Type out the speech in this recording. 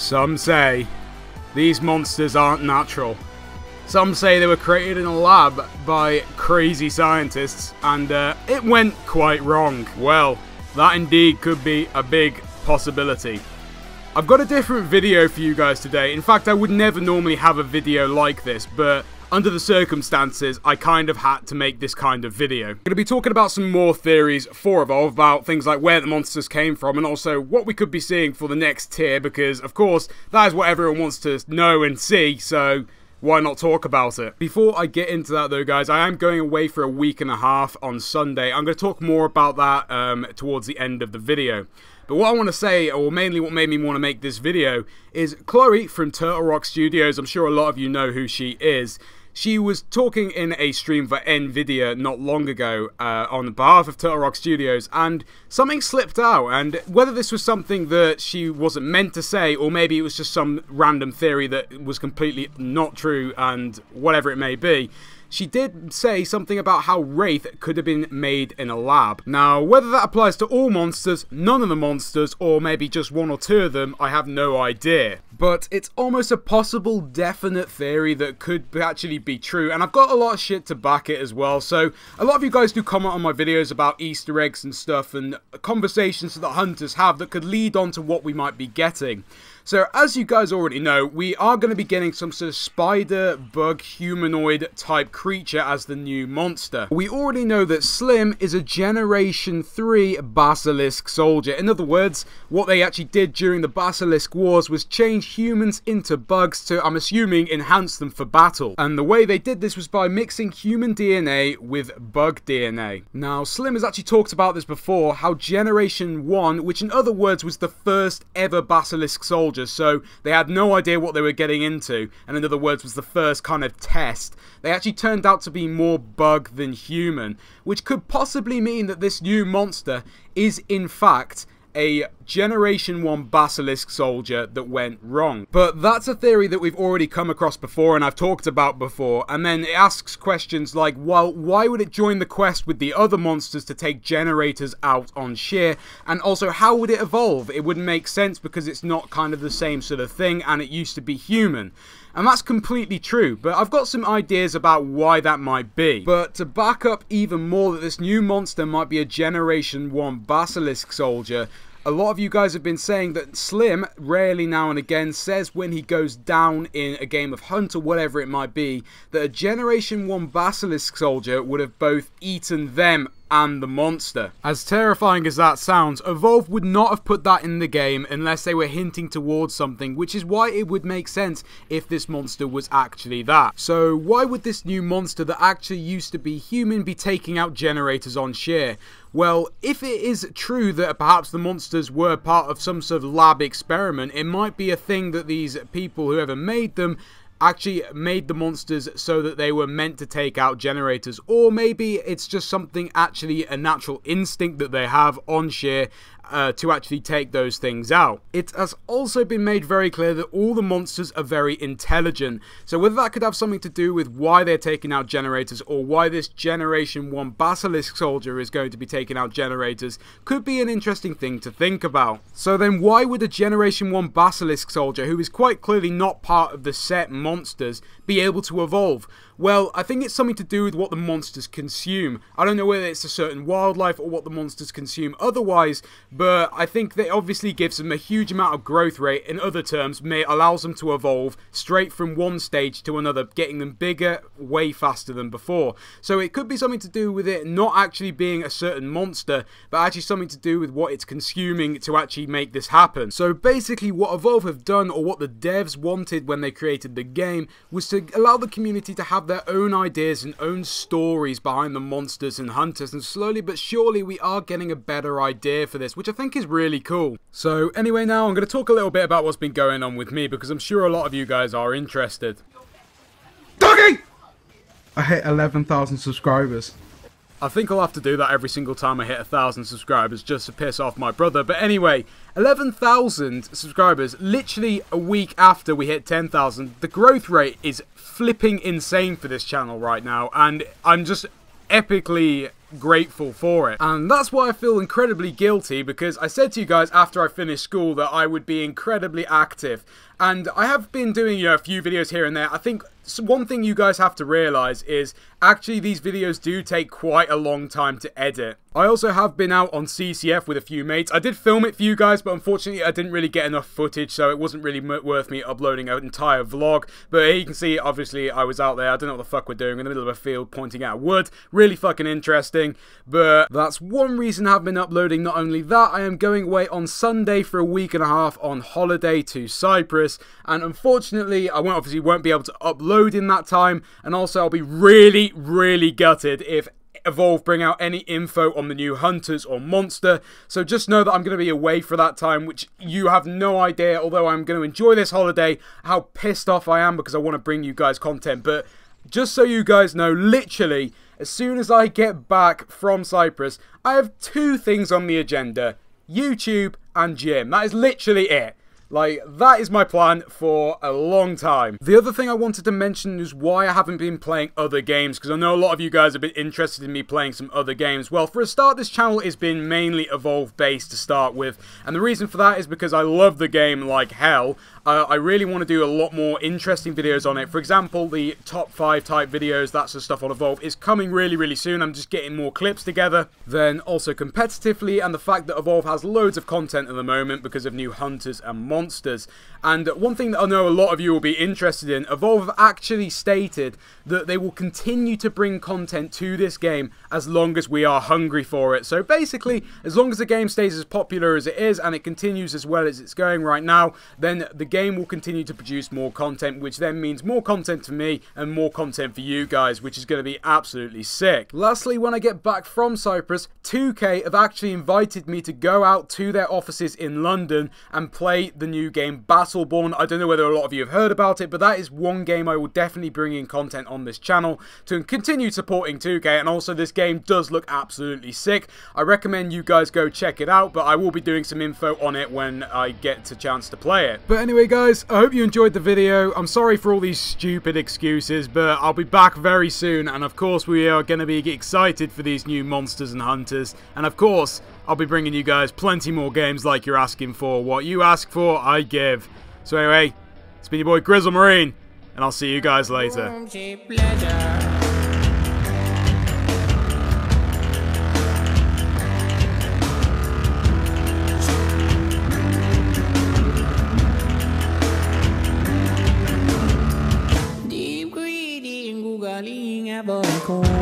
Some say these monsters aren't natural. Some say they were created in a lab by crazy scientists, and it went quite wrong. Well, that indeed could be a big possibility. I've got a different video for you guys today. In fact, I would never normally have a video like this, but under the circumstances, I kind of had to make this kind of video. I'm going to be talking about some more theories for Evolve, about things like where the monsters came from, and also what we could be seeing for the next tier, because, of course, that is what everyone wants to know and see, so why not talk about it? Before I get into that though, guys, I am going away for a week and a half on Sunday. I'm going to talk more about that towards the end of the video. But what I want to say, or mainly what made me want to make this video, is Chloe from Turtle Rock Studios. I'm sure a lot of you know who she is. She was talking in a stream for NVIDIA not long ago on behalf of Turtle Rock Studios, and something slipped out, and whether this was something that she wasn't meant to say, or maybe it was just some random theory that was completely not true, and whatever it may be, she did say something about how Wraith could have been made in a lab. Now, whether that applies to all monsters, none of the monsters, or maybe just one or two of them, I have no idea. But it's almost a possible definite theory that could actually be true, and I've got a lot of shit to back it as well. So a lot of you guys do comment on my videos about Easter eggs and stuff, and conversations that hunters have that could lead on to what we might be getting. So, as you guys already know, we are going to be getting some sort of spider, bug, humanoid type creature as the new monster. We already know that Slim is a Generation 3 Basilisk soldier. In other words, what they actually did during the Basilisk Wars was change humans into bugs to, I'm assuming, enhance them for battle. And the way they did this was by mixing human DNA with bug DNA. Now, Slim has actually talked about this before, how Generation 1, which in other words was the first ever Basilisk soldier, so they had no idea what they were getting into, and in other words was the first kind of test. They actually turned out to be more bug than human, which could possibly mean that this new monster is in fact a Generation 1 Basilisk soldier that went wrong. But that's a theory that we've already come across before and I've talked about before, and then it asks questions like, well, why would it join the quest with the other monsters to take generators out on Sheer, and also how would it evolve? It wouldn't make sense because it's not kind of the same sort of thing and it used to be human. And that's completely true, but I've got some ideas about why that might be. But to back up even more that this new monster might be a Generation 1 Basilisk soldier, a lot of you guys have been saying that Slim rarely now and again says when he goes down in a game of Hunt or whatever it might be, that a Generation 1 Basilisk soldier would have both eaten them and the monster. As terrifying as that sounds, Evolve would not have put that in the game unless they were hinting towards something, which is why it would make sense if this monster was actually that. So why would this new monster that actually used to be human be taking out generators on Sheer? Well, if it is true that perhaps the monsters were part of some sort of lab experiment, it might be a thing that these people, whoever made them, actually made the monsters so that they were meant to take out generators, or maybe it's just something actually a natural instinct that they have on Sheer to actually take those things out. It has also been made very clear that all the monsters are very intelligent, so whether that could have something to do with why they're taking out generators or why this Generation 1 Basilisk soldier is going to be taking out generators could be an interesting thing to think about. So then why would a Generation 1 Basilisk soldier, who is quite clearly not part of the set monsters, be able to evolve? Well, I think it's something to do with what the monsters consume. I don't know whether it's a certain wildlife or what the monsters consume otherwise, but I think that obviously gives them a huge amount of growth rate. In other terms, allows them to evolve straight from one stage to another, getting them bigger way faster than before. So it could be something to do with it not actually being a certain monster, but actually something to do with what it's consuming to actually make this happen. So basically what Evolve have done, or what the devs wanted when they created the game, was to allow the community to have their own ideas and own stories behind the monsters and hunters, and slowly but surely we are getting a better idea for this, which I think is really cool. So anyway, now I'm going to talk a little bit about what's been going on with me, because I'm sure a lot of you guys are interested. Doggy! I hit 11,000 subscribers. I think I'll have to do that every single time I hit 1,000 subscribers just to piss off my brother. But anyway, 11,000 subscribers literally a week after we hit 10,000. The growth rate is flipping insane for this channel right now, and I'm just epically grateful for it. And that's why I feel incredibly guilty, because I said to you guys after I finished school that I would be incredibly active. And I have been doing, you know, a few videos here and there. I think one thing you guys have to realize is actually these videos do take quite a long time to edit. I also have been out on CCF with a few mates. I did film it for you guys, but unfortunately I didn't really get enough footage, so it wasn't really worth me uploading an entire vlog. But here you can see, obviously, I was out there. I don't know what the fuck we're doing in the middle of a field pointing at wood. Really fucking interesting. But that's one reason I've been uploading. Not only that, I am going away on Sunday for a week and a half on holiday to Cyprus. And unfortunately, I obviously won't be able to upload in that time. And also, I'll be really gutted if Evolve bring out any info on the new hunters or monster. So just know that I'm going to be away for that time, which you have no idea, although I'm going to enjoy this holiday, how pissed off I am because I want to bring you guys content. But just so you guys know, literally, as soon as I get back from Cyprus, I have 2 things on the agenda: YouTube and gym. That is literally it. Like, that is my plan for a long time. The other thing I wanted to mention is why I haven't been playing other games, because I know a lot of you guys have been interested in me playing some other games. Well, for a start, this channel has been mainly Evolve-based to start with, and the reason for that is because I love the game like hell. I really want to do a lot more interesting videos on it. For example, the top 5 type videos, that's the stuff on Evolve, is coming really soon. I'm just getting more clips together. Then also competitively, and the fact that Evolve has loads of content at the moment because of new hunters and monsters. And one thing that I know a lot of you will be interested in, Evolve have actually stated that they will continue to bring content to this game as long as we are hungry for it. So basically, as long as the game stays as popular as it is and it continues as well as it's going right now, then the game will continue to produce more content, which then means more content for me and more content for you guys, which is going to be absolutely sick. Lastly, when I get back from Cyprus, 2K have actually invited me to go out to their offices in London and play the new game Battleborn. I don't know whether a lot of you have heard about it, but that is one game I will definitely bring in content on this channel to continue supporting 2K, and also this game does look absolutely sick. I recommend you guys go check it out, but I will be doing some info on it when I get a chance to play it. But anyway guys, I hope you enjoyed the video. I'm sorry for all these stupid excuses, but I'll be back very soon, and of course we are going to be excited for these new monsters and hunters, and of course I'll be bringing you guys plenty more games like you're asking for. What you ask for, I give. So anyway, it's been your boy Grizzle Marine, and I'll see you guys later. Deep greedy, galing abang ko.